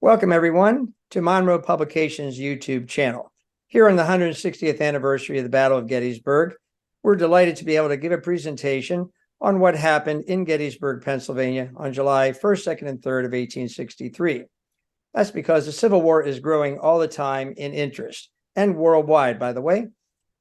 Welcome, everyone, to Monroe Publications' YouTube channel. Here on the 160th anniversary of the Battle of Gettysburg, we're delighted to be able to give a presentation on what happened in Gettysburg, Pennsylvania on July 1st, 2nd, and 3rd of 1863. That's because the Civil War is growing all the time in interest, and worldwide, by the way.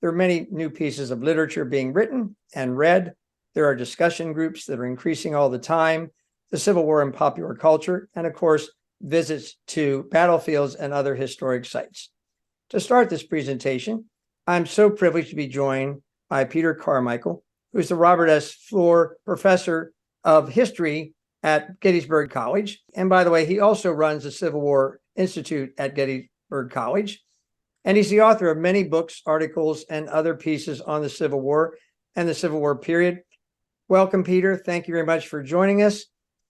There are many new pieces of literature being written and read. There are discussion groups that are increasing all the time, the Civil War in popular culture, and of course, visits to battlefields and other historic sites. To start this presentation, I'm so privileged to be joined by Peter Carmichael, who's the Robert S. Fluhrer Professor of History at Gettysburg College. And by the way, he also runs the Civil War Institute at Gettysburg College. And he's the author of many books, articles, and other pieces on the Civil War and the Civil War period. Welcome, Peter. Thank you very much for joining us.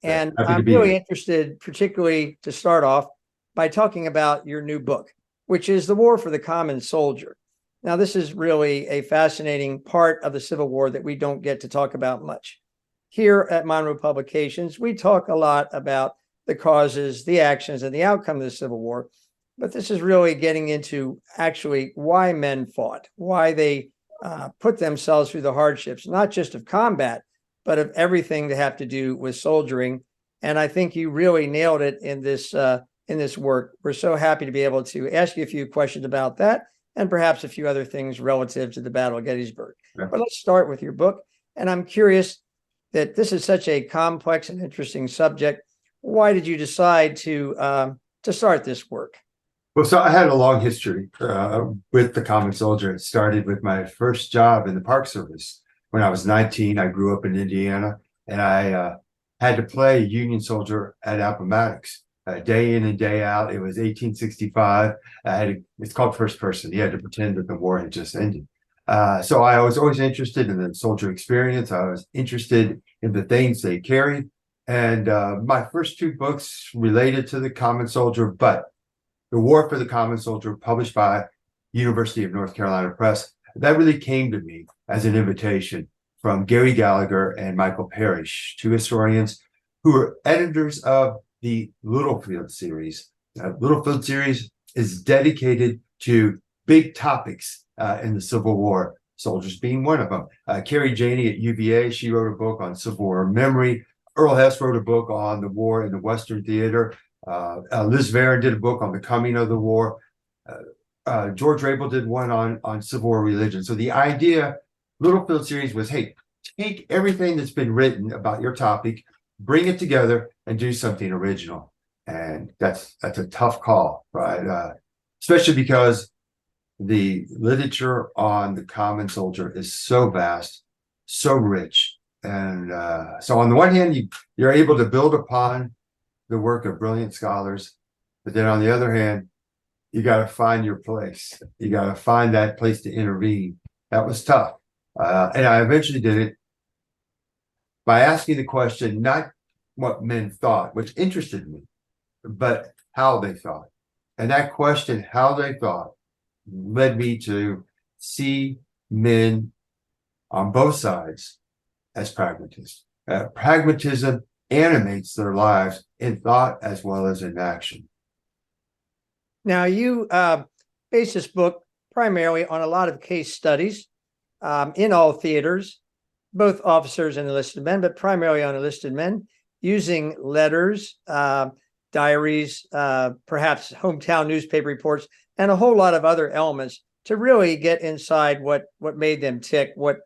And I'm really interested, particularly to start off, by talking about your new book, which is The War for the Common Soldier. Now, this is really a fascinating part of the Civil War that we don't get to talk about much. Here at Monroe Publications, we talk a lot about the causes, the actions, and the outcome of the Civil War. But this is really getting into actually why men fought, why they put themselves through the hardships, not just of combat, but of everything that have to do with soldiering. And I think you really nailed it in this work. We're so happy to be able to ask you a few questions about that and perhaps a few other things relative to the Battle of Gettysburg. Yeah. But let's start with your book. And I'm curious that this is such a complex and interesting subject. Why did you decide to start this work? Well, so I had a long history with the common soldier. It started with my first job in the Park Service. When I was 19, I grew up in Indiana, and I had to play a Union soldier at Appomattox day in and day out. It was 1865. It's called first person. You had to pretend that the war had just ended. So I was always interested in the soldier experience. I was interested in the things they carried. And my first two books related to the common soldier, but The War for the Common Soldier, published by University of North Carolina Press, that really came to me as an invitation from Gary Gallagher and Michael Parrish, two historians who are editors of the Littlefield series. Littlefield series is dedicated to big topics in the Civil War, soldiers being one of them. Carrie Janey at UVA, she wrote a book on Civil War memory. Earl Hess wrote a book on the war in the Western Theater. Liz Varon did a book on the coming of the war. George Rabel did one on Civil War religion. So the idea, Littlefield series was, hey, take everything that's been written about your topic, bring it together, and do something original. And that's a tough call, right? Especially because the literature on the common soldier is so vast, so rich. And so on the one hand, you're able to build upon the work of brilliant scholars, but then on the other hand, you got to find your place. You got to find that place to intervene. That was tough. And I eventually did it by asking the question, not what men thought, which interested me, but how they thought. And that question, how they thought, led me to see men on both sides as pragmatists. Pragmatism animates their lives in thought as well as in action. Now, you base this book primarily on a lot of case studies in all theaters, both officers and enlisted men, but primarily on enlisted men, using letters, diaries, perhaps hometown newspaper reports, and a whole lot of other elements to really get inside what made them tick, what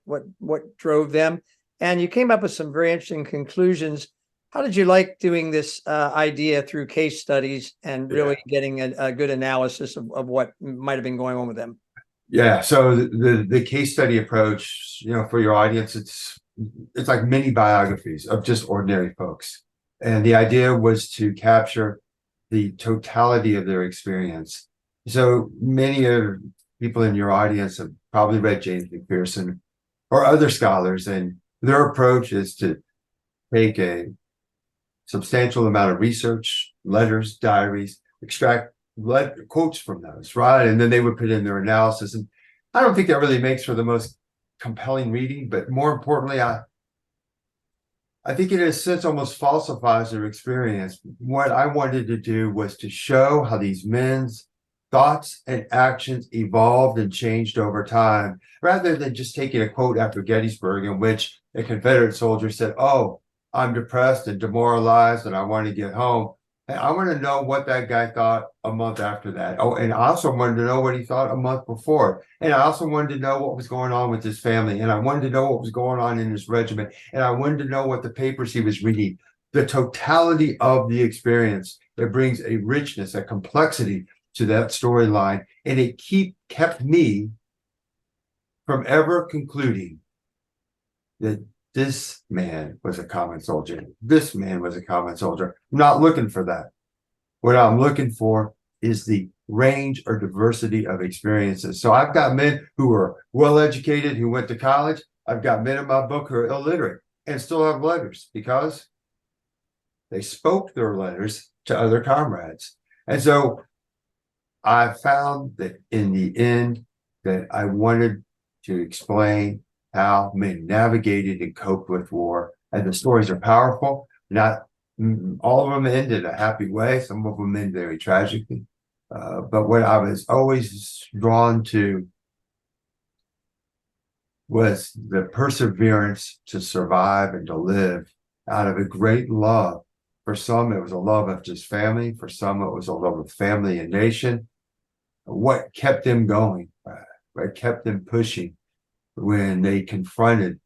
drove them. And you came up with some very interesting conclusions. How did you like doing this idea through case studies and really getting a good analysis of what might have been going on with them? Yeah, so the case study approach, for your audience, it's like mini biographies of just ordinary folks. And the idea was to capture the totality of their experience. So many of people in your audience have probably read James McPherson or other scholars, and their approach is to take a substantial amount of research, letters, diaries, extract quotes from those, right? And then they would put in their analysis. And I don't think that really makes for the most compelling reading, but more importantly, I I think in a sense almost falsifies their experience. What I wanted to do was to show how these men's thoughts and actions evolved and changed over time, rather than just taking a quote after Gettysburg in which a Confederate soldier said, "Oh, I'm depressed and demoralized and I want to get home." And I want to know what that guy thought a month after that. Oh, and I also wanted to know what he thought a month before. And I also wanted to know what was going on with his family. And I wanted to know what was going on in his regiment. And I wanted to know what the papers he was reading. The totality of the experience, it brings a richness, a complexity to that storyline. And it kept me from ever concluding that this man was a common soldier. This man was a common soldier. I'm not looking for that. What I'm looking for is the range or diversity of experiences. So I've got men who are well-educated, who went to college. I've got men in my book who are illiterate and still have letters because they spoke their letters to other comrades. And so I found that in the end that I wanted to explain how men navigated and coped with war. And the stories are powerful. Not all of them end in a happy way. Some of them end very tragically. But what I was always drawn to was the perseverance to survive and to live out of a great love. For some, it was a love of just family. For some, it was a love of family and nation. What kept them going? What kept them pushing when they confronted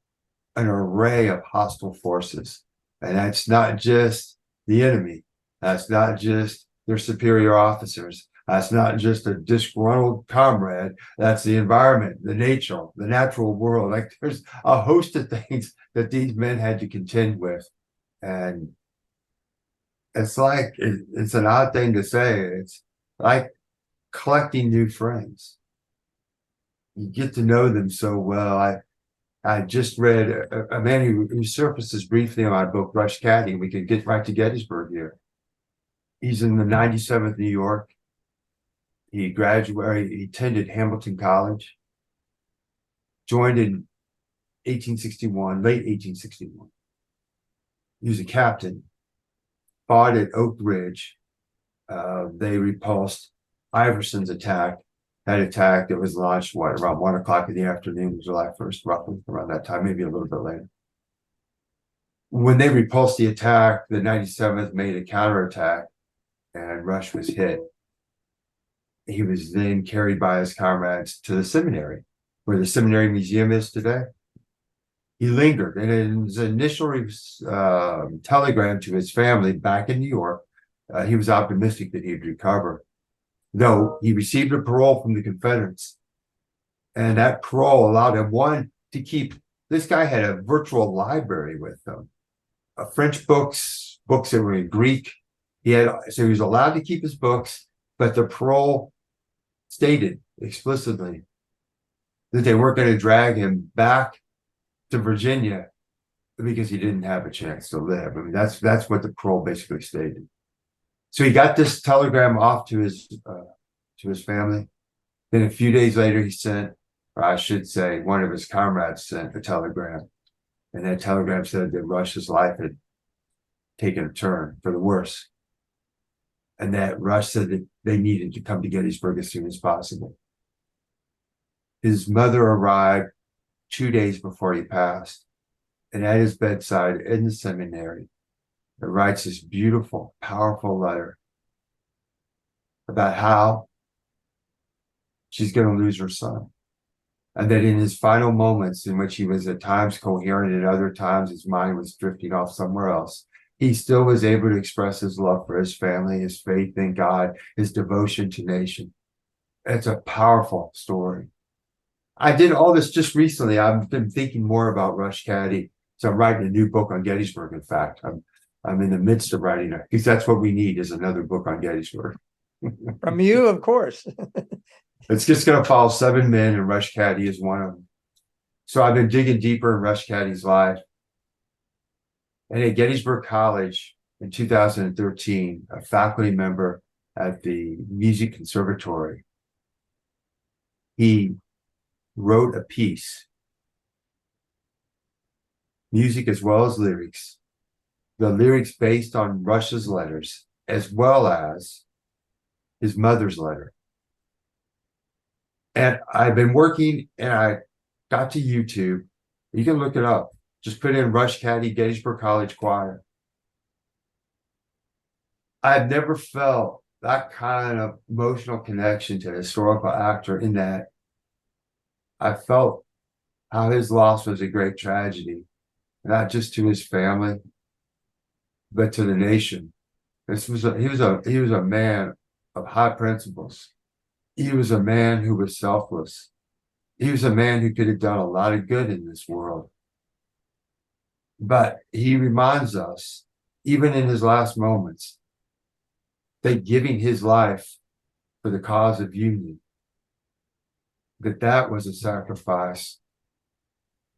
an array of hostile forces? And that's not just the enemy. That's not just their superior officers. That's not just a disgruntled comrade. That's the environment, the nature, the natural world. Like there's a host of things that these men had to contend with. And it's like, it's an odd thing to say. It's like collecting new friends. You get to know them so well. I just read a man who surfaces briefly in my book, Rush Caddy. We can get right to Gettysburg here. He's in the 97th New York. He graduated, he attended Hamilton College, joined in 1861, late 1861. He was a captain, fought at Oak Ridge. They repulsed Iverson's attack. That attack that was launched, around 1 o'clock in the afternoon, July 1st, roughly around that time, maybe a little bit later. When they repulsed the attack, the 97th made a counterattack and Rush was hit. He was then carried by his comrades to the seminary, where the seminary museum is today. He lingered, and in his initial telegram to his family back in New York, he was optimistic that he'd recover. Though he received a parole from the Confederates. And that parole allowed him, one, to keep, this guy had a virtual library with him. French books that were in Greek. So he was allowed to keep his books, but the parole stated explicitly that they weren't going to drag him back to Virginia because he didn't have a chance to live. I mean, that's what the parole basically stated. So he got this telegram off to his family. Then a few days later, he sent, or I should say, one of his comrades sent a telegram. And that telegram said that Rush's life had taken a turn for the worse. And that Rush said that they needed to come to Gettysburg as soon as possible. His mother arrived 2 days before he passed. And at his bedside in the seminary, it writes this beautiful, powerful letter about how she's going to lose her son. And that in his final moments, in which he was at times coherent and at other times his mind was drifting off somewhere else, he still was able to express his love for his family, his faith in God, his devotion to nation. It's a powerful story. I did all this just recently. I've been thinking more about Rush Caddy. So I'm writing a new book on Gettysburg, in fact. I'm in the midst of writing it because that's what we need is another book on Gettysburg. From you, of course. It's just going to follow 7 men, and Rush Caddy is one of them. So I've been digging deeper in Rush Caddy's life. And at Gettysburg College in 2013, a faculty member at the Music Conservatory, he wrote a piece, music as well as lyrics, the lyrics based on Rush's letters, as well as his mother's letter. And I've been working, and I got to YouTube. You can look it up. Just put in Rush Caddy, Gettysburg College Choir. I've never felt that kind of emotional connection to a historical actor, in that I felt how his loss was a great tragedy, not just to his family, but to the nation. He was a man of high principles. He was a man who was selfless. He was a man who could have done a lot of good in this world. But he reminds us, even in his last moments, that giving his life for the cause of union, that was a sacrifice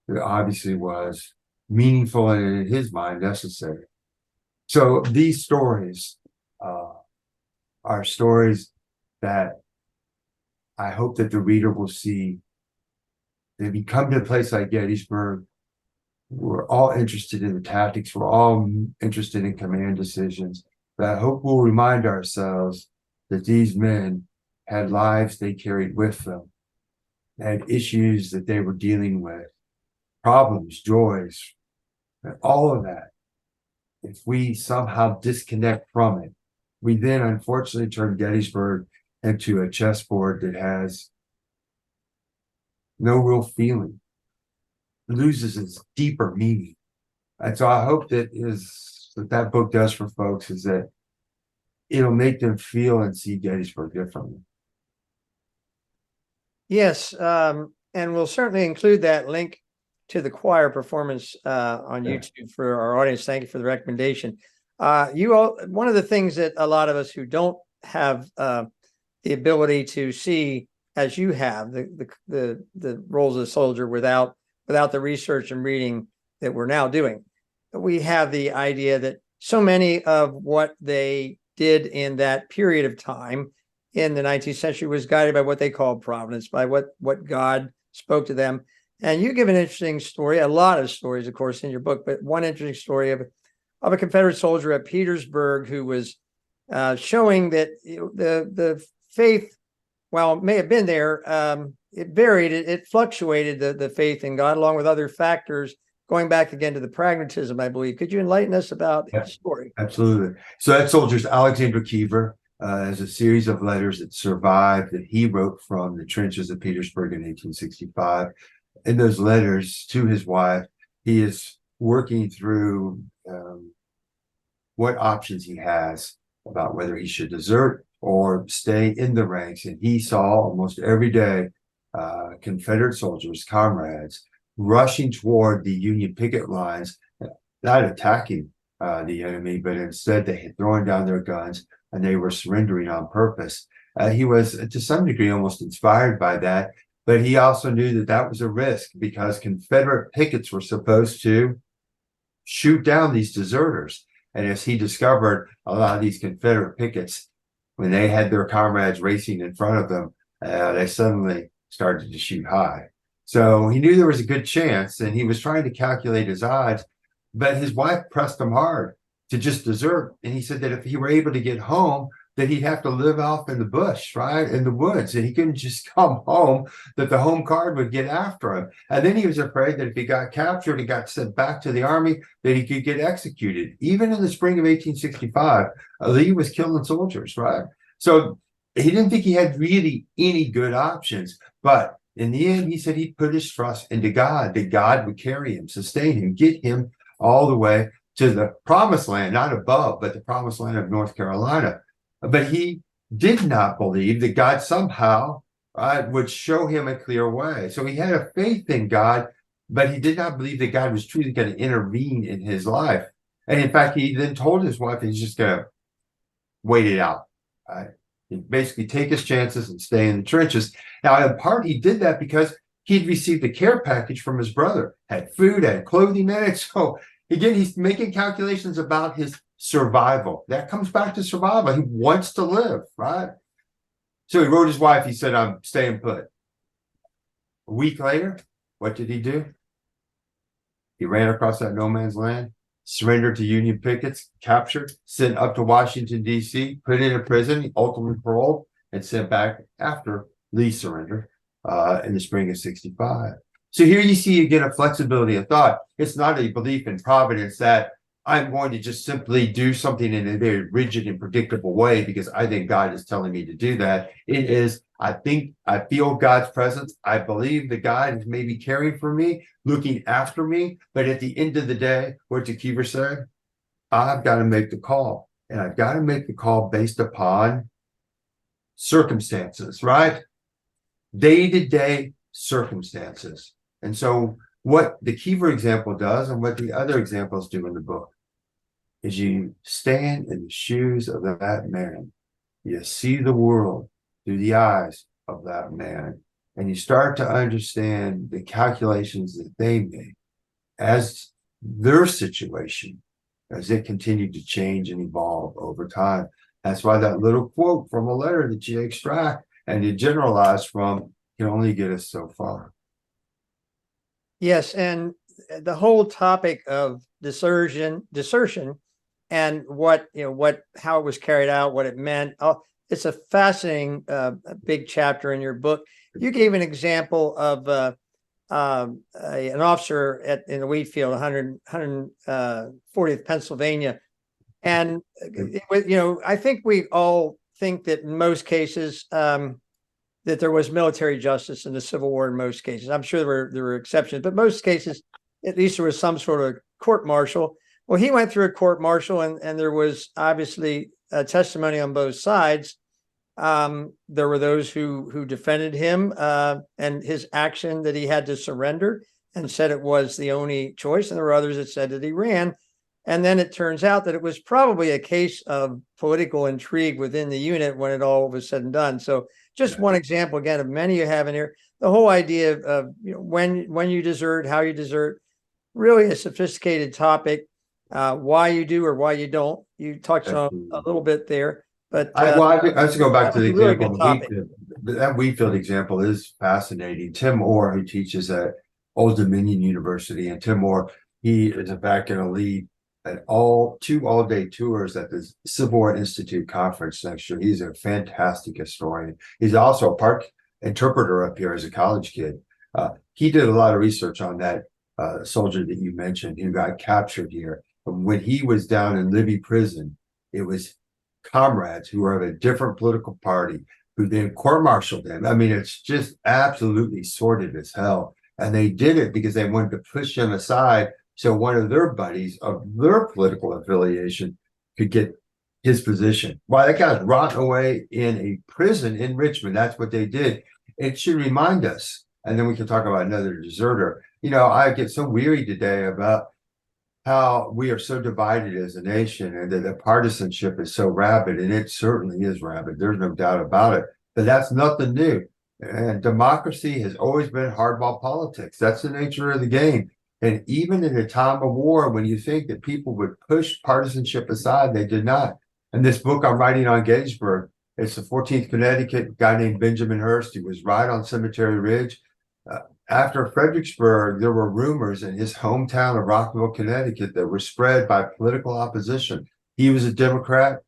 that obviously was meaningful and, in his mind, necessary. So these stories are stories that I hope that the reader will see. If you come to a place like Gettysburg, we're all interested in the tactics. We're all interested in command decisions. But I hope we'll remind ourselves that these men had lives they carried with them, had issues that they were dealing with, problems, joys, and all of that. If we somehow disconnect from it, we then unfortunately turn Gettysburg into a chessboard that has no real feeling, it loses its deeper meaning. And so I hope that book does for folks is that it'll make them feel and see Gettysburg differently. Yes, and we'll certainly include that link to the choir performance on YouTube for our audience. Thank you for the recommendation. One of the things that a lot of us who don't have the ability to see, as you have, the roles of the soldier without the research and reading that we're now doing, we have the idea that so many of what they did in that period of time in the 19th century was guided by what they called providence, by what God spoke to them. And you give an interesting story, a lot of stories, of course, in your book, but one interesting story of a Confederate soldier at Petersburg who was showing that the faith, while it may have been there, it varied, it fluctuated, the faith in God, along with other factors, going back again to the pragmatism, I believe. Could you enlighten us about his story? Absolutely. So that soldier's Alexander Keever. Has a series of letters that survived that he wrote from the trenches of Petersburg in 1865. In those letters to his wife, he is working through what options he has about whether he should desert or stay in the ranks. And he saw almost every day Confederate soldiers, comrades, rushing toward the Union picket lines, not attacking the enemy, but instead they had thrown down their guns and they were surrendering on purpose. He was, to some degree, almost inspired by that, but he also knew that that was a risk because Confederate pickets were supposed to shoot down these deserters. And as he discovered, a lot of these Confederate pickets, when they had their comrades racing in front of them, they suddenly started to shoot high. So he knew there was a good chance, and he was trying to calculate his odds, but his wife pressed him hard to just desert. And he said that if he were able to get home, that he'd have to live off in the bush, right? In the woods. And he couldn't just come home, that the home guard would get after him. And then he was afraid that if he got captured and got sent back to the army, that he could get executed. Even in the spring of 1865, Lee was killing soldiers, right? So he didn't think he had really any good options. But in the end, he said he'd put his trust into God, that God would carry him, sustain him, get him all the way to the promised land, not above, but the promised land of North Carolina. But he did not believe that God somehow would show him a clear way. So he had a faith in God, but he did not believe that God was truly going to intervene in his life. And in fact, he then told his wife he's just going to wait it out. He'd basically take his chances and stay in the trenches. Now, in part, he did that because he'd received a care package from his brother, had food, had clothing in it. So again, he's making calculations about his survival. That comes back to survival. He wants to live, right? So he wrote his wife, he said, I'm staying put. A week later, what did he do? He ran across that no man's land surrendered to Union pickets, captured, sent up to Washington, D.C., put in a prison, ultimately paroled, and sent back after Lee surrendered in the spring of 65. So here you see again a flexibility of thought. It's not a belief in providence that I'm going to just simply do something in a very rigid and predictable way because I think God is telling me to do that. It is, I feel God's presence. I believe that God is maybe caring for me, looking after me. But at the end of the day, what did Kiefer say? I've got to make the call. And I've got to make the call based upon circumstances, right? Day-to-day circumstances. And so what the Kiefer example does and what the other examples do in the book is you stand in the shoes of that man. You see the world through the eyes of that man. And you start to understand the calculations that they made as their situation, as it continued to change and evolve over time. That's why that little quote from a letter that you extract and you generalize from can only get us so far. Yes, and the whole topic of desertion, and how it was carried out, what it meant. Oh, it's a fascinating, big chapter in your book. You gave an example of an officer in the wheat field, 140th Pennsylvania, and I think we all think that in most cases that there was military justice in the Civil War. In most cases, I'm sure there were exceptions, but most cases, at least there was some sort of court martial. Well, he went through a court martial, and there was obviously a testimony on both sides. There were those who defended him and his action, that he had to surrender, and said it was the only choice. And there were others that said that he ran. And then it turns out that it was probably a case of political intrigue within the unit when it all was said and done. So just one example, again, of many you have in here. The whole idea of when you desert, how you desert, really a sophisticated topic. Why you do or why you don't. You touched on a little bit there. But I have to go back to the example. Really that Wheatfield example is fascinating. Tim Orr, who teaches at Old Dominion University, and Tim Orr, he is in fact going to lead at two all-day tours at the Civil War Institute conference next year. He's a fantastic historian. He's also a park interpreter up here as a college kid. He did a lot of research on that soldier that you mentioned who got captured here. When he was down in Libby prison, it was comrades who were of a different political party who then court-martialed him. I mean, it's just absolutely sordid as hell. And they did it because they wanted to push him aside so one of their buddies of their political affiliation could get his position. While that guy's rotting away in a prison in Richmond, that's what they did. It should remind us, and then we can talk about another deserter. I get so weary today about how we are so divided as a nation, and that the partisanship is so rabid, and it certainly is rabid. There's no doubt about it. But that's nothing new. And democracy has always been hardball politics. That's the nature of the game. And even in a time of war, when you think that people would push partisanship aside, they did not. And this book I'm writing on Gettysburg, it's the 14th Connecticut, guy named Benjamin Hurst. He was right on Cemetery Ridge. After Fredericksburg, there were rumors in his hometown of Rockville, Connecticut, that were spread by political opposition. He was a Democrat.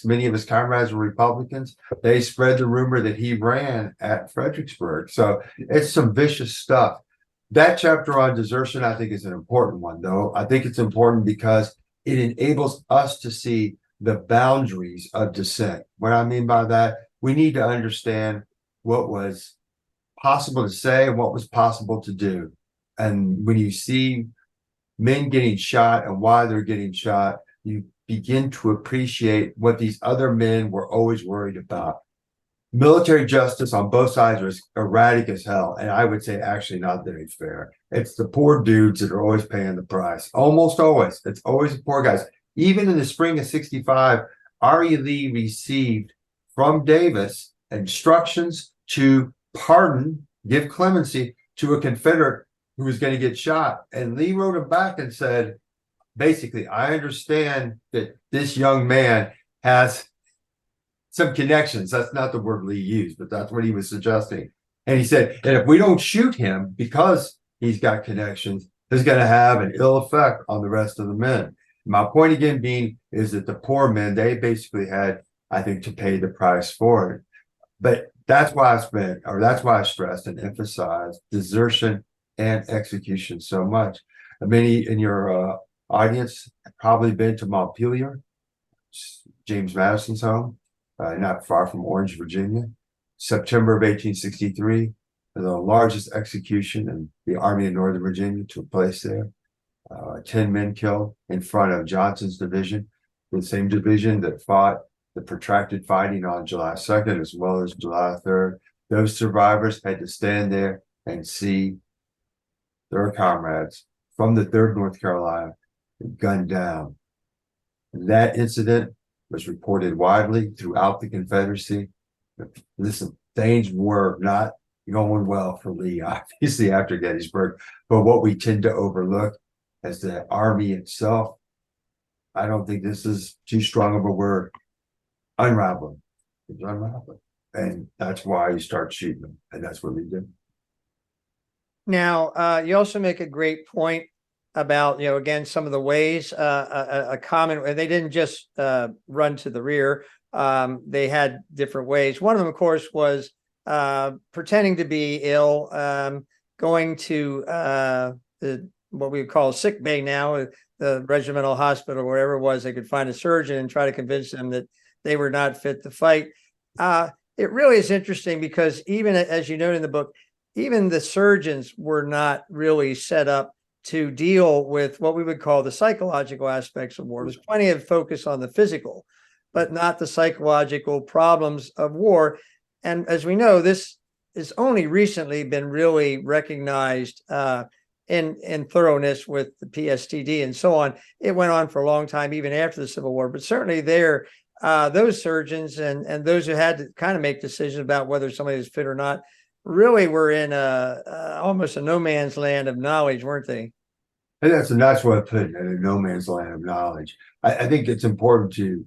Many of his comrades were Republicans. They spread the rumor that he ran at Fredericksburg. So it's some vicious stuff. That chapter on desertion, I think, is an important one, though. I think it's important because it enables us to see the boundaries of dissent. What I mean by that, we need to understand what was possible to say and what was possible to do. And when you see men getting shot and why they're getting shot, you begin to appreciate what these other men were always worried about. Military justice on both sides was erratic as hell, and I would say actually not very fair. It's the poor dudes that are always paying the price. Almost always. It's always the poor guys. Even in the spring of 65, R.E. Lee received from Davis instructions to pardon, give clemency to a Confederate who was going to get shot. And Lee wrote him back and said, basically, I understand that this young man has some connections. That's not the word Lee used, but that's what he was suggesting. And he said, and if we don't shoot him because he's got connections, is going to have an ill effect on the rest of the men. My point again being is that the poor men, they basically had, I think, to pay the price for it. But that's why that's why I stressed and emphasized desertion and execution so much. Many in your audience have probably been to Montpelier, James Madison's home, not far from Orange, Virginia. September of 1863, the largest execution in the Army of Northern Virginia took place there. 10 men killed in front of Johnson's division, the same division that fought the protracted fighting on July 2nd as well as July 3rd. Those survivors had to stand there and see their comrades from the 3rd North Carolina gunned down. That incident was reported widely throughout the Confederacy. Listen, things were not going well for Lee, obviously, after Gettysburg. But what we tend to overlook as the Army itself, I don't think this is too strong of a word, unraveling. It's unraveling. And that's why you start shooting them. And that's what we did. Now, you also make a great point about, again, some of the ways, a common, they didn't just run to the rear. They had different ways. One of them, of course, was pretending to be ill, going to what we would call a sick bay now, the regimental hospital, wherever it was, they could find a surgeon and try to convince them that they were not fit to fight. It really is interesting because even as you note in the book, even the surgeons were not really set up to deal with what we would call the psychological aspects of war. There's plenty of focus on the physical, but not the psychological problems of war. And as we know, this has only recently been really recognized in thoroughness with the PSTD and so on. It went on for a long time, even after the Civil War, but certainly there, those surgeons and those who had to kind of make decisions about whether somebody was fit or not really were in almost a no man's land of knowledge, weren't they? And that's a nice way of putting it, a no man's land of knowledge. I think it's important to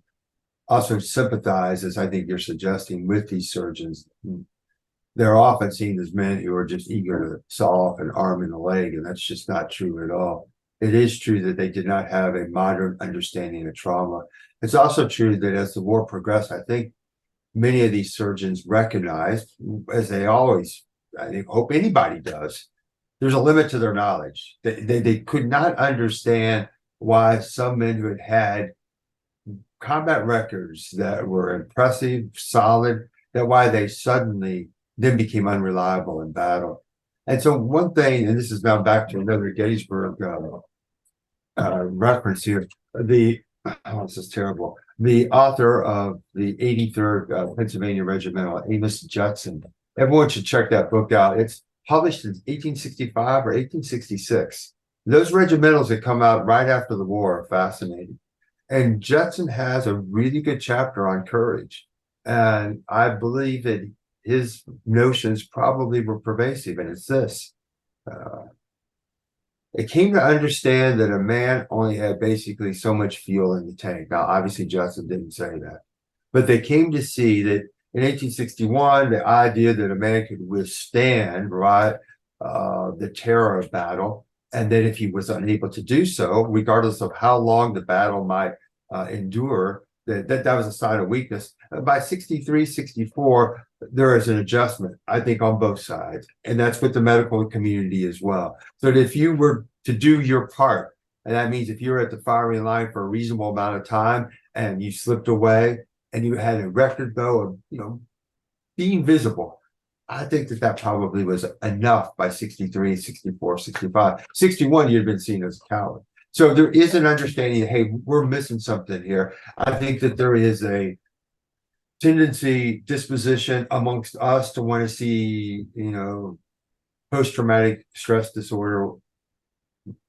also sympathize, as I think you're suggesting, with these surgeons. They're often seen as men who are just eager to saw off an arm and a leg, and that's just not true at all. It is true that they did not have a modern understanding of trauma. It's also true that as the war progressed, I think many of these surgeons recognized, as they always, I think, hope anybody does, there's a limit to their knowledge. They could not understand why some men who had combat records that were impressive, solid, that why they suddenly then became unreliable in battle. And so one thing, and this is now back to another Gettysburg reference here, this is terrible. The author of the 83rd Pennsylvania Regimental, Amos Judson, everyone should check that book out. It's published in 1865 or 1866. Those regimentals that come out right after the war are fascinating. And Judson has a really good chapter on courage. And I believe that his notions probably were pervasive. And it's this. It came to understand that a man only had basically so much fuel in the tank. Now, obviously, Judson didn't say that. But they came to see that in 1861, the idea that a man could withstand, the terror of battle, and that if he was unable to do so, regardless of how long the battle might endure, that was a sign of weakness. By 63, 64, there is an adjustment, I think, on both sides. And that's with the medical community as well. So that if you were to do your part, and that means if you're at the firing line for a reasonable amount of time and you slipped away and you had a record, though, of being visible, I think that probably was enough by 63, 64, 65. 61, you'd been seen as a coward. So there is an understanding, hey, we're missing something here. I think that there is a tendency, disposition amongst us to want to see, post-traumatic stress disorder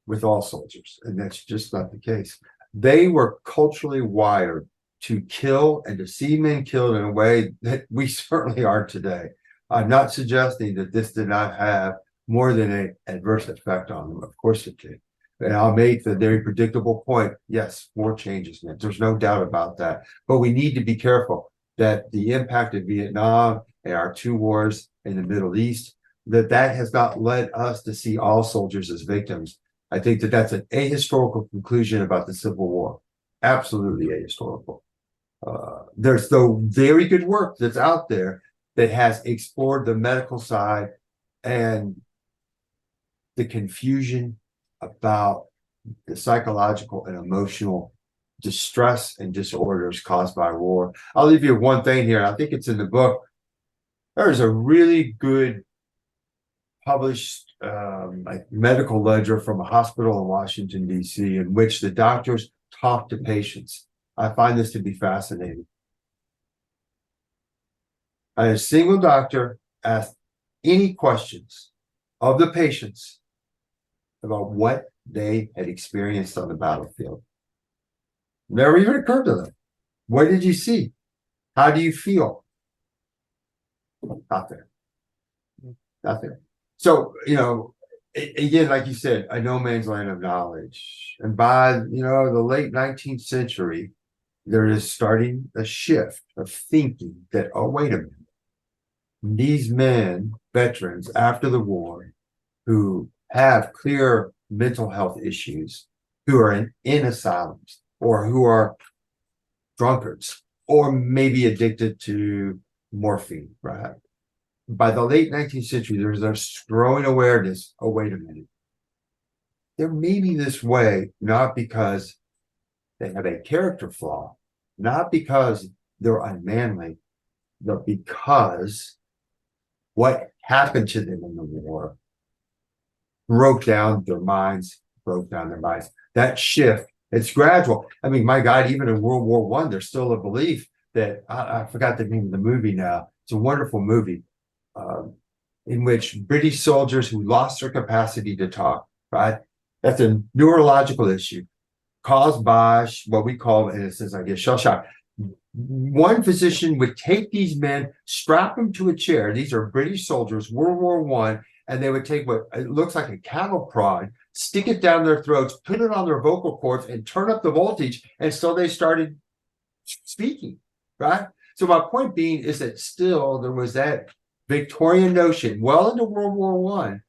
with all soldiers. And that's just not the case. They were culturally wired to kill and to see men killed in a way that we certainly are today. I'm not suggesting that this did not have more than an adverse effect on them. Of course it did. And I'll make the very predictable point. Yes, war changes men. There's no doubt about that. But we need to be careful that the impact of Vietnam and our two wars in the Middle East, that has not led us to see all soldiers as victims. I think that that's an ahistorical conclusion about the Civil War. Absolutely ahistorical. There's the very good work that's out there that has explored the medical side and the confusion about the psychological and emotional distress and disorders caused by war. I'll leave you one thing here. I think it's in the book. There's a really good published like medical ledger from a hospital in Washington, D.C., in which the doctors talk to patients. I find this to be fascinating. And a single doctor asked any questions of the patients about what they had experienced on the battlefield. Never even occurred to them. What did you see? How do you feel? Not there. Not there. So, again, like you said, a no man's land of knowledge. And by, the late 19th century, there is starting a shift of thinking that, oh, wait a minute. These men, veterans after the war, who have clear mental health issues, who are in asylums, or who are drunkards, or maybe addicted to morphine, right? By the late 19th century, there's a growing awareness, oh, wait a minute. There may be this way, not because they have a character flaw, not because they're unmanly, but because what happened to them in the war broke down their minds. That shift, it's gradual. I mean, my God, even in World War I, there's still a belief that, I forgot the name of the movie now. It's a wonderful movie in which British soldiers who lost their capacity to talk, right? That's a neurological issue caused by what we call, in a sense, I guess, shell shock. One physician would take these men, strap them to a chair. These are British soldiers, World War I, and they would take what it looks like a cattle prod, stick it down their throats, put it on their vocal cords, and turn up the voltage. And so they started speaking, right? So my point being is that still there was that Victorian notion, well into World War I,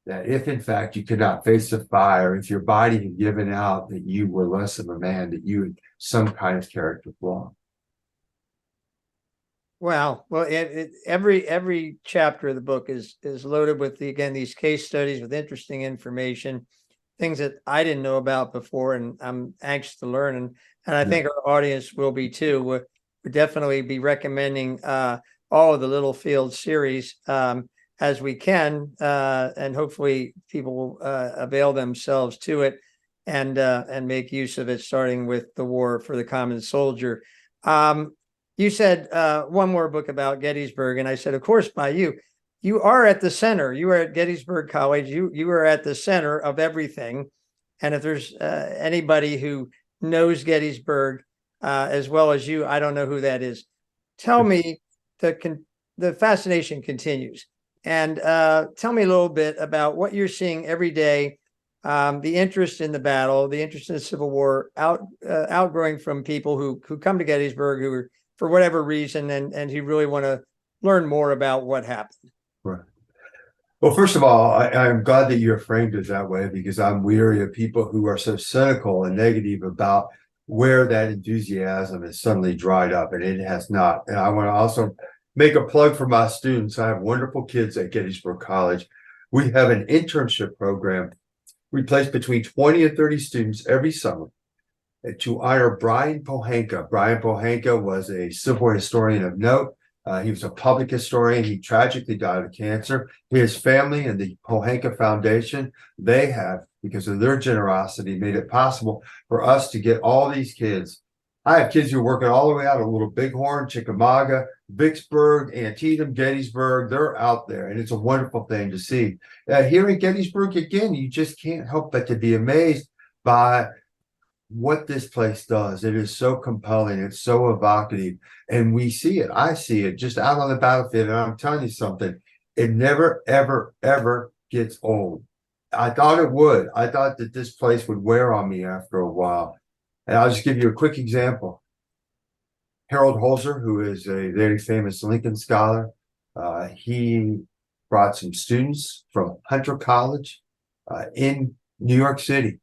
that if in fact you could not face the fire, if your body had given out, that you were less of a man, that you had some kind of character flaw. Well, every chapter of the book is loaded with these case studies with interesting information, things that I didn't know about before, and I'm anxious to learn. And I think our audience will be too. We'll definitely be recommending all of the Littlefield series as we can, and hopefully people will avail themselves to it and make use of it, starting with The War for the Common Soldier. You said one more book about Gettysburg, and I said, of course, by you. You are at the center. You are at Gettysburg College. You are at the center of everything. And if there's anybody who knows Gettysburg as well as you, I don't know who that is. Tell me, the fascination continues. And tell me a little bit about what you're seeing every day, the interest in the battle, the interest in the Civil War, outgrowing from people who come to Gettysburg who are, for whatever reason, and who really want to learn more about what happened. Right. Well, first of all, I'm glad that you're framed it that way, because I'm weary of people who are so cynical and negative about where that enthusiasm has suddenly dried up, and it has not. And I want to also make a plug for my students. I have wonderful kids at Gettysburg College. We have an internship program. We place between 20 and 30 students every summer to honor Brian Pohanka. Brian Pohanka was a Civil War historian of note. He was a public historian. He tragically died of cancer. His family and the Pohanka Foundation, they have, because of their generosity, made it possible for us to get all these kids. I have kids who are working all the way out of Little Bighorn, Chickamauga, Vicksburg, Antietam, Gettysburg. They're out there, and it's a wonderful thing to see. Here in Gettysburg, again, you just can't help but to be amazed by what this place does. It is so compelling. It's so evocative. And we see it. I see it just out on the battlefield. And I'm telling you something, it never, ever, ever gets old. I thought it would. I thought that this place would wear on me after a while. And I'll just give you a quick example. Harold Holzer, who is a very famous Lincoln scholar, he brought some students from Hunter College in New York City.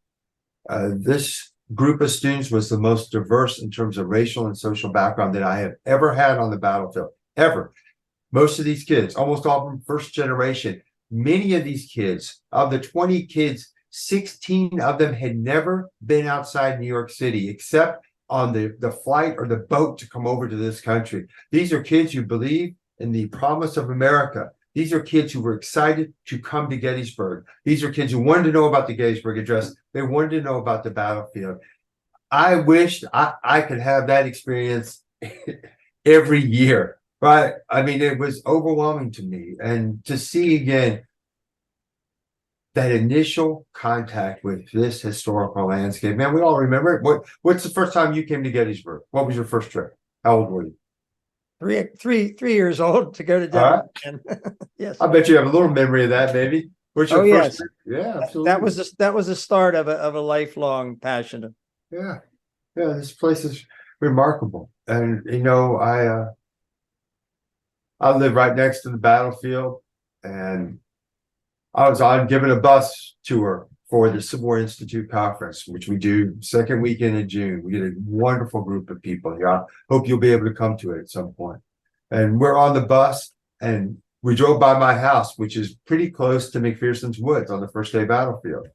This group of students was the most diverse in terms of racial and social background that I have ever had on the battlefield, ever. Most of these kids, almost all from first generation, many of these kids, of the 20 kids, 16 of them had never been outside New York City except on the flight or the boat to come over to this country. These are kids who believe in the promise of America. These are kids who were excited to come to Gettysburg. These are kids who wanted to know about the Gettysburg Address. They wanted to know about the battlefield. I wished I could have that experience every year, right? I mean, it was overwhelming to me. And to see again that initial contact with this historical landscape, man, we all remember it. What's the first time you came to Gettysburg? What was your first trip? How old were you? Three years old to go to All Denver. Yes. I bet you have a little memory of that, maybe. What's your first trip? Yeah, absolutely. That was the start of a lifelong passion. Yeah. Yeah, this place is remarkable. And I live right next to the battlefield, and I was on giving a bus tour for the Civil War Institute conference, which we do second weekend in June. We get a wonderful group of people here. I hope you'll be able to come to it at some point. And we're on the bus, and we drove by my house, which is pretty close to McPherson's Woods on the first day battlefield.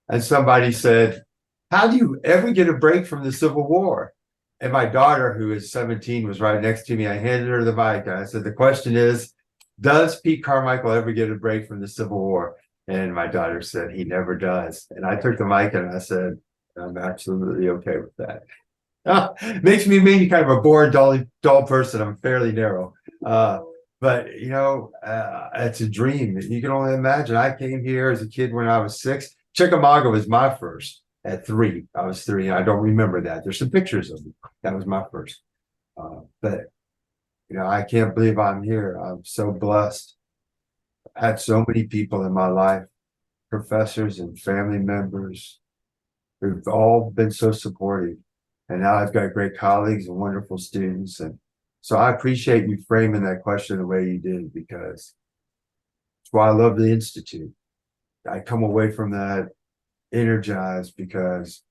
And somebody said, "How do you ever get a break from the Civil War?" And my daughter, who is 17, was right next to me. I handed her the mic. I said, "The question is, does Pete Carmichael ever get a break from the Civil War?" And my daughter said, "He never does." And I took the mic and I said, "I'm absolutely okay with that." Makes me maybe kind of a boring, dull person. I'm fairly narrow. But it's a dream. You can only imagine. I came here as a kid when I was 6. Chickamauga was my first at 3. I was 3. I don't remember that. There's some pictures of me. That was my first. But I can't believe I'm here. I'm so blessed. I've had so many people in my life, professors and family members, who've all been so supportive. And now I've got great colleagues and wonderful students. And so I appreciate you framing that question the way you did, because it's why I love the Institute. I come away from that energized because,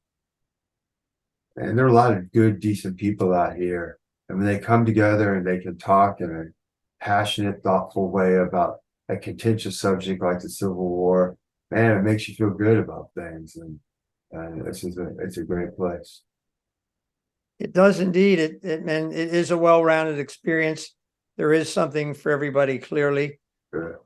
and there are a lot of good, decent people out here. And when they come together and they can talk in a passionate, thoughtful way about a contentious subject like the Civil War, man, it makes you feel good about things. And it's a great place. It does indeed. And it is a well-rounded experience. There is something for everybody, clearly.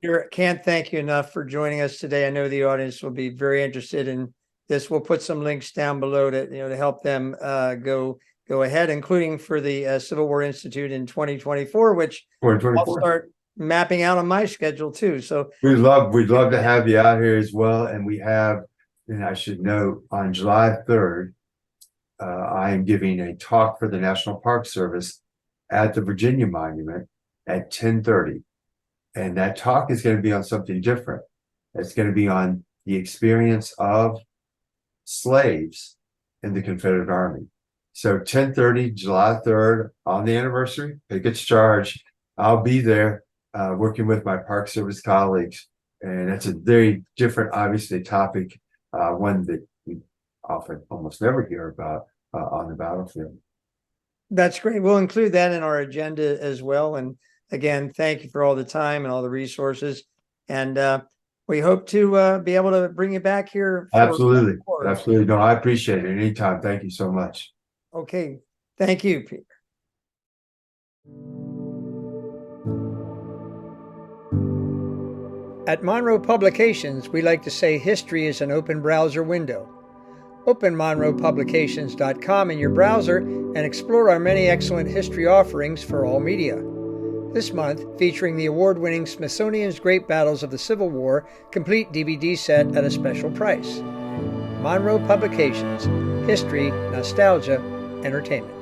Sure. Can't thank you enough for joining us today. I know the audience will be very interested in this. We'll put some links down below to help them go ahead, including for the Civil War Institute in 2024, which 2024. I'll start mapping out on my schedule too. So we'd love to have you out here as well. And we have, and I should note, on July 3rd, I am giving a talk for the National Park Service at the Virginia Monument at 10:30. And that talk is going to be on something different. It's going to be on the experience of slaves in the Confederate Army. So 10:30, July 3rd, on the anniversary, Pickett's Charge. I'll be there working with my Park Service colleagues. And that's a very different, obviously, topic, one that we often almost never hear about on the battlefield. That's great. We'll include that in our agenda as well. And again, thank you for all the time and all the resources. And we hope to be able to bring you back here. Absolutely. Absolutely. No, I appreciate it. Anytime. Thank you so much. Okay. Thank you, Peter. At Monroe Publications, we like to say history is an open browser window. Open monroepublications.com in your browser and explore our many excellent history offerings for all media. This month, featuring the award-winning Smithsonian's Great Battles of the Civil War complete DVD set at a special price. Monroe Publications, history, nostalgia, entertainment.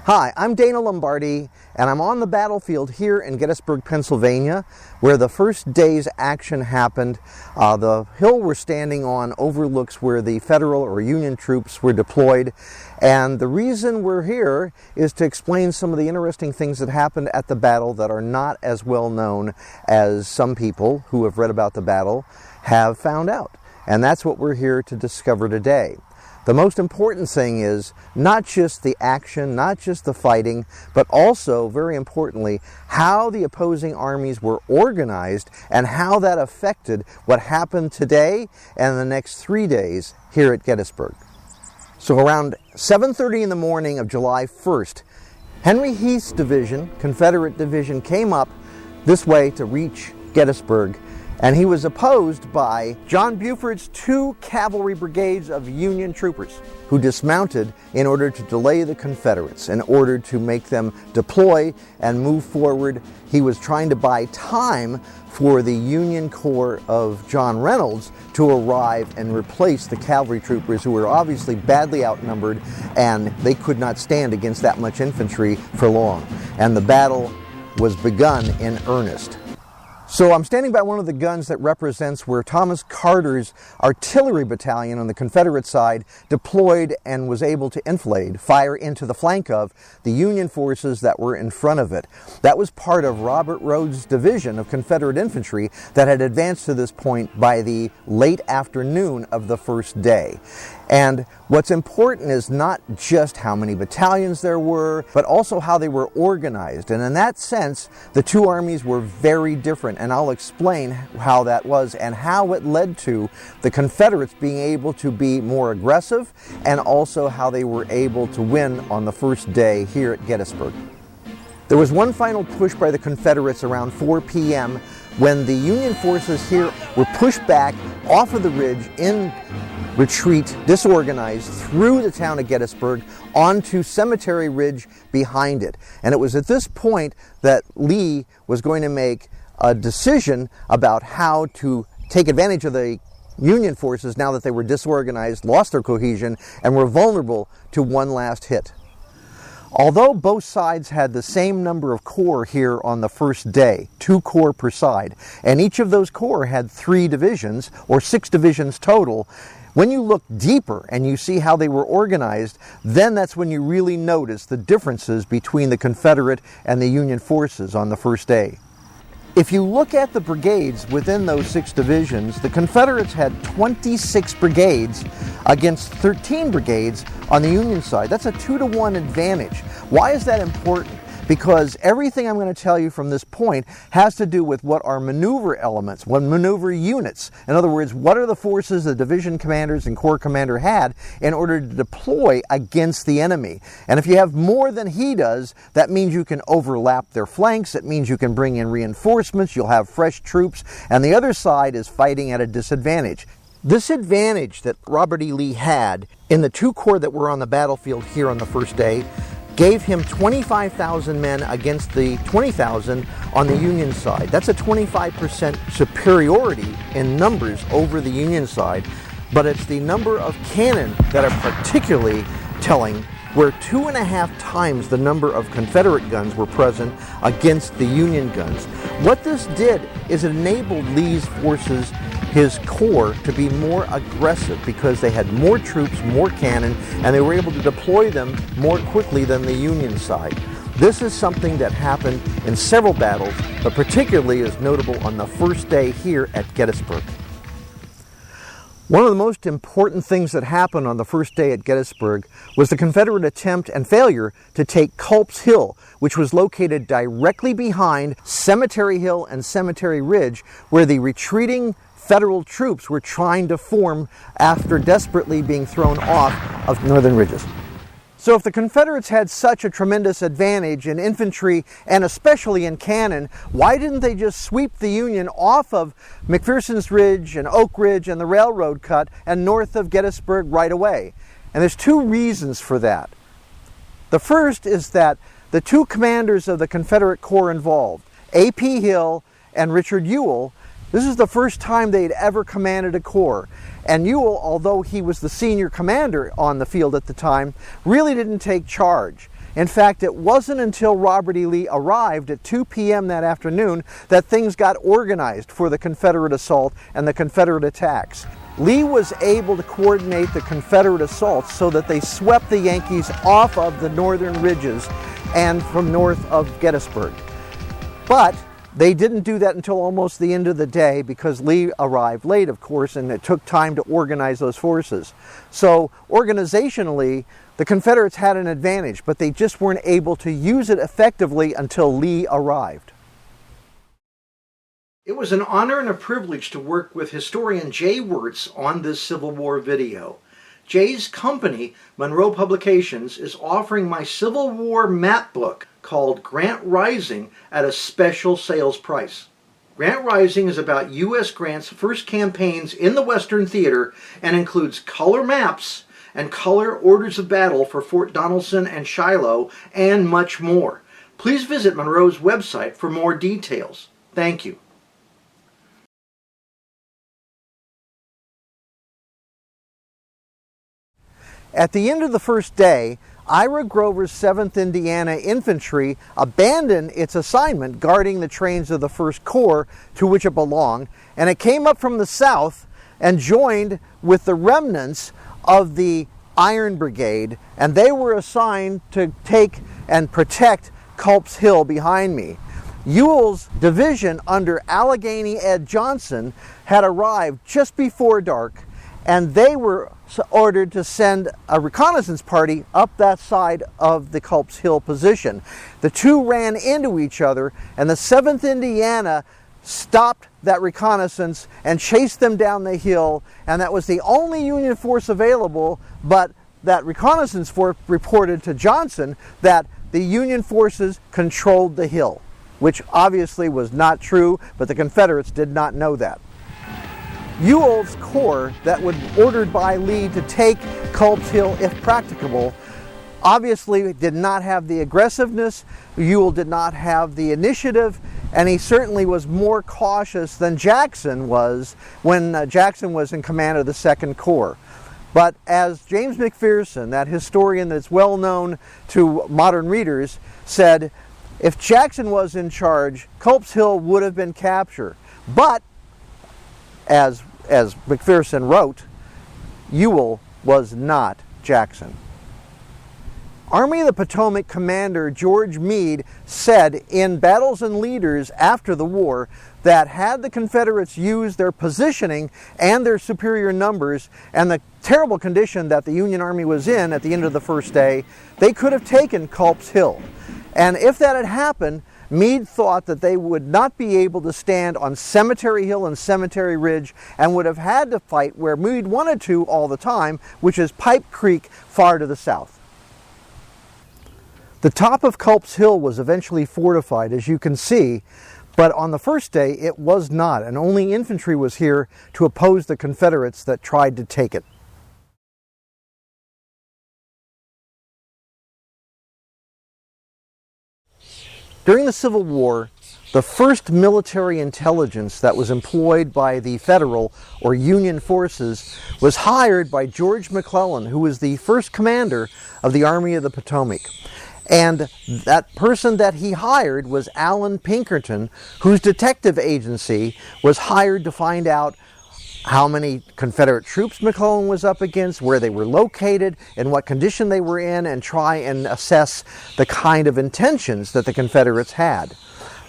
Hi, I'm Dana Lombardy, and I'm on the battlefield here in Gettysburg, Pennsylvania, where the first day's action happened. The hill we're standing on overlooks where the Federal or Union troops were deployed, and the reason we're here is to explain some of the interesting things that happened at the battle that are not as well known as some people who have read about the battle have found out. And that's what we're here to discover today. The most important thing is not just the action, not just the fighting, but also, very importantly, how the opposing armies were organized and how that affected what happened today and the next 3 days here at Gettysburg. So around 7:30 in the morning of July 1st, Henry Heath's division, Confederate division, came up this way to reach Gettysburg, and he was opposed by John Buford's 2 cavalry brigades of Union troopers who dismounted in order to delay the Confederates, in order to make them deploy and move forward. He was trying to buy time for the Union Corps of John Reynolds to arrive and replace the cavalry troopers who were obviously badly outnumbered, and they could not stand against that much infantry for long. And the battle was begun in earnest. So I'm standing by one of the guns that represents where Thomas Carter's artillery battalion on the Confederate side deployed and was able to enfilade, fire into the flank of the Union forces that were in front of it. That was part of Robert Rhodes's division of Confederate infantry that had advanced to this point by the late afternoon of the first day. And what's important is not just how many battalions there were, but also how they were organized. And in that sense, the two armies were very different. And I'll explain how that was and how it led to the Confederates being able to be more aggressive, and also how they were able to win on the first day here at Gettysburg. There was one final push by the Confederates around 4 p.m. when the Union forces here were pushed back off of the ridge in retreat, disorganized, through the town of Gettysburg onto Cemetery Ridge behind it. And it was at this point that Lee was going to make a decision about how to take advantage of the Union forces now that they were disorganized, lost their cohesion, and were vulnerable to one last hit. Although both sides had the same number of corps here on the first day, 2 corps per side, and each of those corps had 3 divisions, or 6 divisions total, when you look deeper and you see how they were organized, then that's when you really notice the differences between the Confederate and the Union forces on the first day. If you look at the brigades within those 6 divisions, the Confederates had 26 brigades against 13 brigades on the Union side. That's a 2-to-1 advantage. Why is that important? Because everything I'm going to tell you from this point has to do with what are maneuver elements, what maneuver units. In other words, what are the forces the division commanders and corps commander had in order to deploy against the enemy. And if you have more than he does, that means you can overlap their flanks, it means you can bring in reinforcements, you'll have fresh troops, and the other side is fighting at a disadvantage. This advantage that Robert E. Lee had in the 2 corps that were on the battlefield here on the first day gave him 25,000 men against the 20,000 on the Union side. That's a 25% superiority in numbers over the Union side, but it's the number of cannon that are particularly telling, where 2.5 times the number of Confederate guns were present against the Union guns. What this did is it enabled Lee's forces, his corps, to be more aggressive because they had more troops, more cannon, and they were able to deploy them more quickly than the Union side. This is something that happened in several battles, but particularly is notable on the first day here at Gettysburg. One of the most important things that happened on the first day at Gettysburg was the Confederate attempt and failure to take Culp's Hill, which was located directly behind Cemetery Hill and Cemetery Ridge, where the retreating Federal troops were trying to form after desperately being thrown off of northern ridges. So if the Confederates had such a tremendous advantage in infantry and especially in cannon, why didn't they just sweep the Union off of McPherson's Ridge and Oak Ridge and the railroad cut and north of Gettysburg right away? And there's 2 reasons for that. The first is that the 2 commanders of the Confederate Corps involved, A.P. Hill and Richard Ewell, this is the first time they'd ever commanded a corps. And Ewell, although he was the senior commander on the field at the time, really didn't take charge. In fact, it wasn't until Robert E. Lee arrived at 2 p.m. that afternoon that things got organized for the Confederate assault and the Confederate attacks. Lee was able to coordinate the Confederate assaults so that they swept the Yankees off of the northern ridges and from north of Gettysburg. But they didn't do that until almost the end of the day because Lee arrived late, of course, and it took time to organize those forces. So organizationally, the Confederates had an advantage, but they just weren't able to use it effectively until Lee arrived. It was an honor and a privilege to work with historian Jay Wertz on this Civil War video. Jay's company, Monroe Publications, is offering my Civil War map book called Grant Rising at a special sales price. Grant Rising is about U.S. Grant's first campaigns in the Western Theater and includes color maps and color orders of battle for Fort Donelson and Shiloh and much more. Please visit Monroe's website for more details. Thank you. At the end of the first day, Ira Grover's 7th Indiana Infantry abandoned its assignment guarding the trains of the 1st Corps to which it belonged, and it came up from the south and joined with the remnants of the Iron Brigade, and they were assigned to take and protect Culp's Hill behind me. Ewell's division under Allegheny Ed Johnson had arrived just before dark, and they were ordered to send a reconnaissance party up that side of the Culp's Hill position. The two ran into each other, and the 7th Indiana stopped that reconnaissance and chased them down the hill, and that was the only Union force available, but that reconnaissance force reported to Johnson that the Union forces controlled the hill, which obviously was not true, but the Confederates did not know that. Ewell's corps that was ordered by Lee to take Culp's Hill if practicable obviously did not have the aggressiveness. Ewell did not have the initiative, and he certainly was more cautious than Jackson was when Jackson was in command of the 2nd Corps. But as James McPherson, that historian that's well known to modern readers, said, if Jackson was in charge, Culp's Hill would have been captured. But as McPherson wrote, Ewell was not Jackson. Army of the Potomac Commander George Meade said in Battles and Leaders after the war that had the Confederates used their positioning and their superior numbers and the terrible condition that the Union Army was in at the end of the first day, they could have taken Culp's Hill. And if that had happened, Meade thought that they would not be able to stand on Cemetery Hill and Cemetery Ridge and would have had to fight where Meade wanted to all the time, which is Pipe Creek far to the south. The top of Culp's Hill was eventually fortified, as you can see, but on the first day it was not, and only infantry was here to oppose the Confederates that tried to take it. During the Civil War, the first military intelligence that was employed by the Federal or Union forces was hired by George McClellan, who was the first commander of the Army of the Potomac. And that person that he hired was Allen Pinkerton, whose detective agency was hired to find out how many Confederate troops McClellan was up against, where they were located, in what condition they were in, and try and assess the kind of intentions that the Confederates had.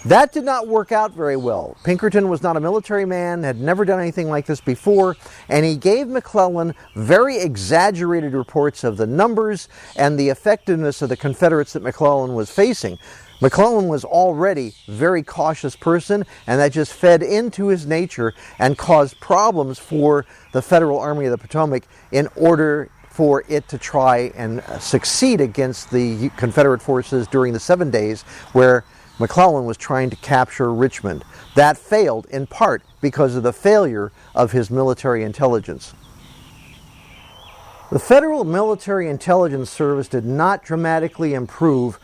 That did not work out very well. Pinkerton was not a military man, had never done anything like this before, and he gave McClellan very exaggerated reports of the numbers and the effectiveness of the Confederates that McClellan was facing. McClellan was already a very cautious person, and that just fed into his nature and caused problems for the Federal Army of the Potomac in order for it to try and succeed against the Confederate forces during the 7 days where McClellan was trying to capture Richmond. That failed in part because of the failure of his military intelligence. The Federal Military Intelligence Service did not dramatically improve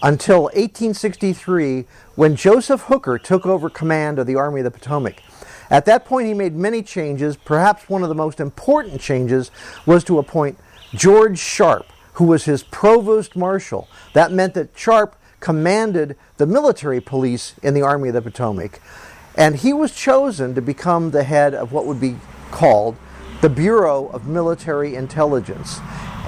until 1863, when Joseph Hooker took over command of the Army of the Potomac. At that point he made many changes. Perhaps one of the most important changes was to appoint George Sharp, who was his provost marshal. That meant that Sharp commanded the military police in the Army of the Potomac. And he was chosen to become the head of what would be called the Bureau of Military Intelligence.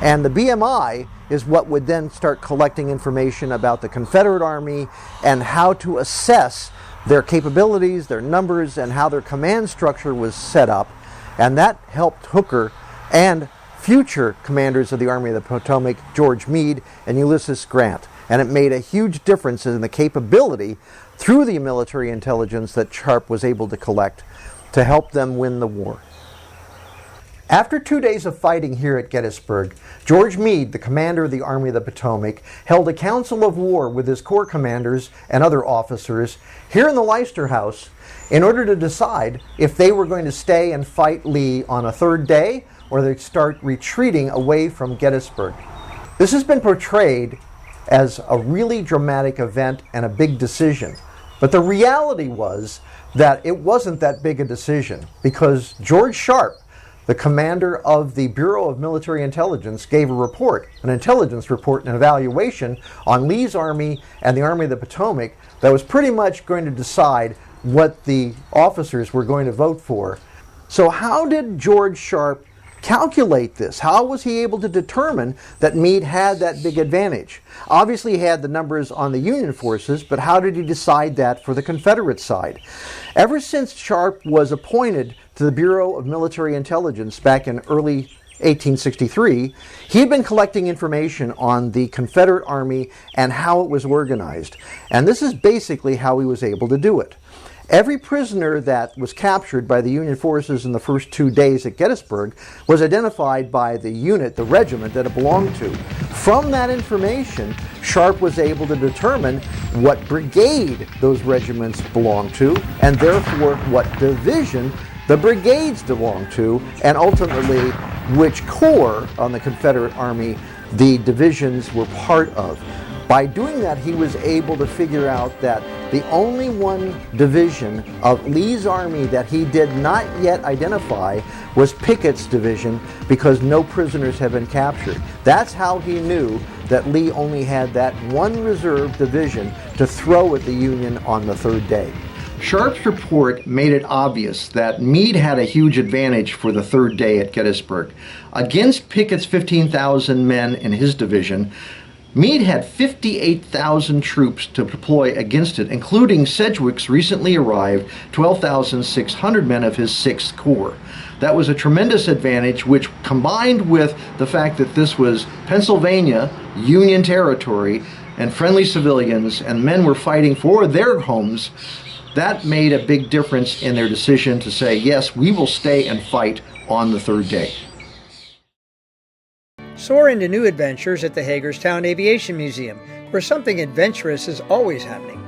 And the BMI is what would then start collecting information about the Confederate Army and how to assess their capabilities, their numbers, and how their command structure was set up. And that helped Hooker and future commanders of the Army of the Potomac, George Meade and Ulysses Grant. And it made a huge difference in the capability through the military intelligence that Sharp was able to collect to help them win the war. After 2 days of fighting here at Gettysburg, George Meade, the commander of the Army of the Potomac, held a council of war with his corps commanders and other officers here in the Leicester House in order to decide if they were going to stay and fight Lee on a third day or they'd start retreating away from Gettysburg. This has been portrayed as a really dramatic event and a big decision. But the reality was that it wasn't that big a decision because George Sharp, the commander of the Bureau of Military Intelligence, gave a report, an intelligence report, an evaluation on Lee's army and the Army of the Potomac that was pretty much going to decide what the officers were going to vote for. So how did George Sharp calculate this? How was he able to determine that Meade had that big advantage? Obviously he had the numbers on the Union forces, but how did he decide that for the Confederate side? Ever since Sharp was appointed to the Bureau of Military Intelligence back in early 1863, he had been collecting information on the Confederate Army and how it was organized. And this is basically how he was able to do it. Every prisoner that was captured by the Union forces in the first 2 days at Gettysburg was identified by the unit, the regiment that it belonged to. From that information, Sharp was able to determine what brigade those regiments belonged to, and therefore what division the brigades belonged to, and ultimately which corps on the Confederate Army the divisions were part of. By doing that, he was able to figure out that the only one division of Lee's army that he did not yet identify was Pickett's division because no prisoners had been captured. That's how he knew that Lee only had that one reserve division to throw at the Union on the third day. Sharp's report made it obvious that Meade had a huge advantage for the third day at Gettysburg. Against Pickett's 15,000 men in his division, Meade had 58,000 troops to deploy against it, including Sedgwick's recently arrived 12,600 men of his 6th Corps. That was a tremendous advantage, which combined with the fact that this was Pennsylvania, Union territory, and friendly civilians, and men were fighting for their homes, that made a big difference in their decision to say, yes, we will stay and fight on the third day. Soar into new adventures at the Hagerstown Aviation Museum, where something adventurous is always happening.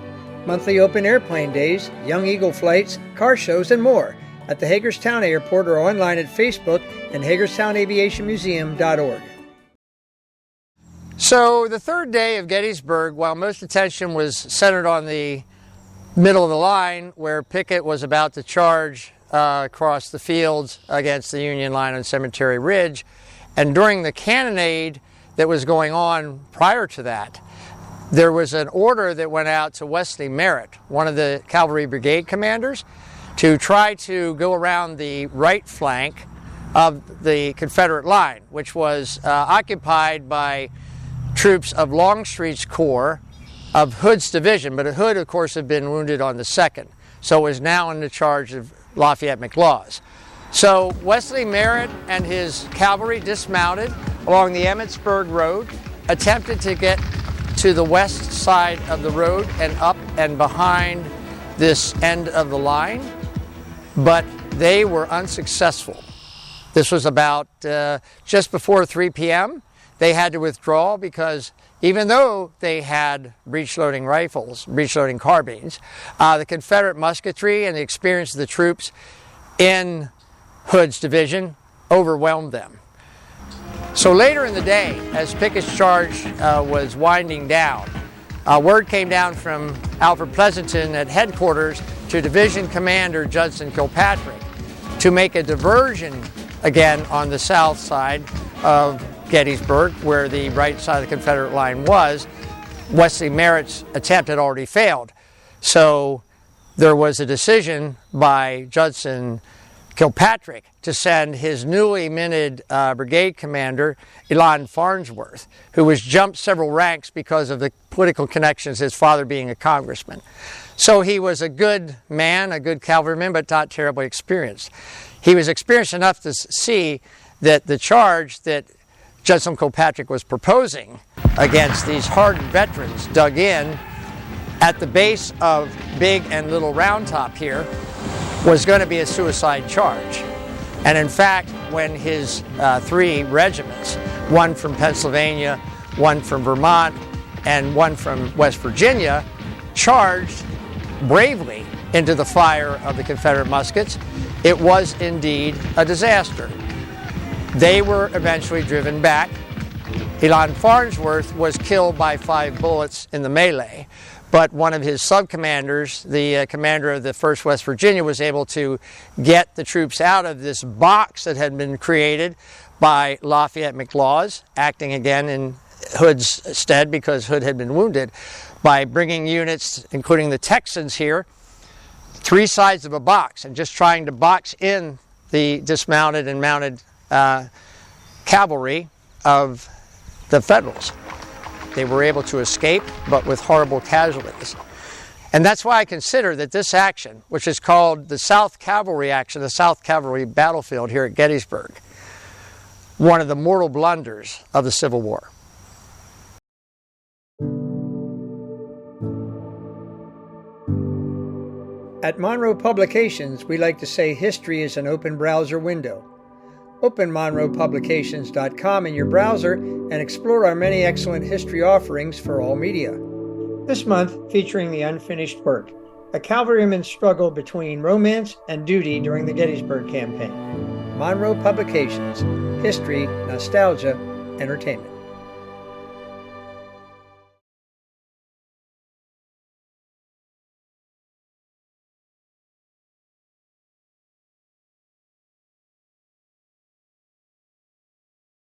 Monthly open airplane days, Young Eagle flights, car shows, and more at the Hagerstown Airport or online at Facebook and HagerstownAviationMuseum.org. So the third day of Gettysburg, while most attention was centered on the middle of the line where Pickett was about to charge across the fields against the Union line on Cemetery Ridge, and during the cannonade that was going on prior to that, there was an order that went out to Wesley Merritt, one of the cavalry brigade commanders, to try to go around the right flank of the Confederate line, which was occupied by troops of Longstreet's Corps of Hood's division. But Hood, of course, had been wounded on the 2nd, so was now in the charge of Lafayette McLaws. So Wesley Merritt and his cavalry dismounted along the Emmitsburg Road, attempted to get to the west side of the road and up and behind this end of the line, but they were unsuccessful. This was about just before 3 p.m. They had to withdraw because even though they had breech-loading rifles, breech-loading carbines, the Confederate musketry and the experience of the troops in Hood's division overwhelmed them. So later in the day, as Pickett's charge was winding down, word came down from Alfred Pleasanton at headquarters to Division Commander Judson Kilpatrick to make a diversion again on the south side of Gettysburg, where the right side of the Confederate line was, Wesley Merritt's attempt had already failed. So there was a decision by Judson Kilpatrick to send his newly minted brigade commander, Elon Farnsworth, who was jumped several ranks because of the political connections, his father being a congressman. So he was a good man, a good cavalryman, but not terribly experienced. He was experienced enough to see that the charge that Judson Kilpatrick was proposing against these hardened veterans dug in at the base of Big and Little Round Top here was going to be a suicide charge. And in fact, when his 3 regiments, one from Pennsylvania, one from Vermont, and one from West Virginia, charged bravely into the fire of the Confederate muskets, it was indeed a disaster. They were eventually driven back. Elon Farnsworth was killed by 5 bullets in the melee, but one of his sub-commanders, the commander of the 1st West Virginia, was able to get the troops out of this box that had been created by Lafayette McLaws, acting again in Hood's stead because Hood had been wounded, by bringing units, including the Texans here, 3 sides of a box and just trying to box in the dismounted and mounted cavalry of the Federals. They were able to escape, but with horrible casualties. And that's why I consider that this action, which is called the South Cavalry Action, the South Cavalry Battlefield here at Gettysburg, one of the mortal blunders of the Civil War. At Monroe Publications, we like to say history is an open browser window. Open monroepublications.com in your browser and explore our many excellent history offerings for all media. This month, featuring The Unfinished Work, a cavalryman's struggle between romance and duty during the Gettysburg Campaign. Monroe Publications, history, nostalgia, entertainment.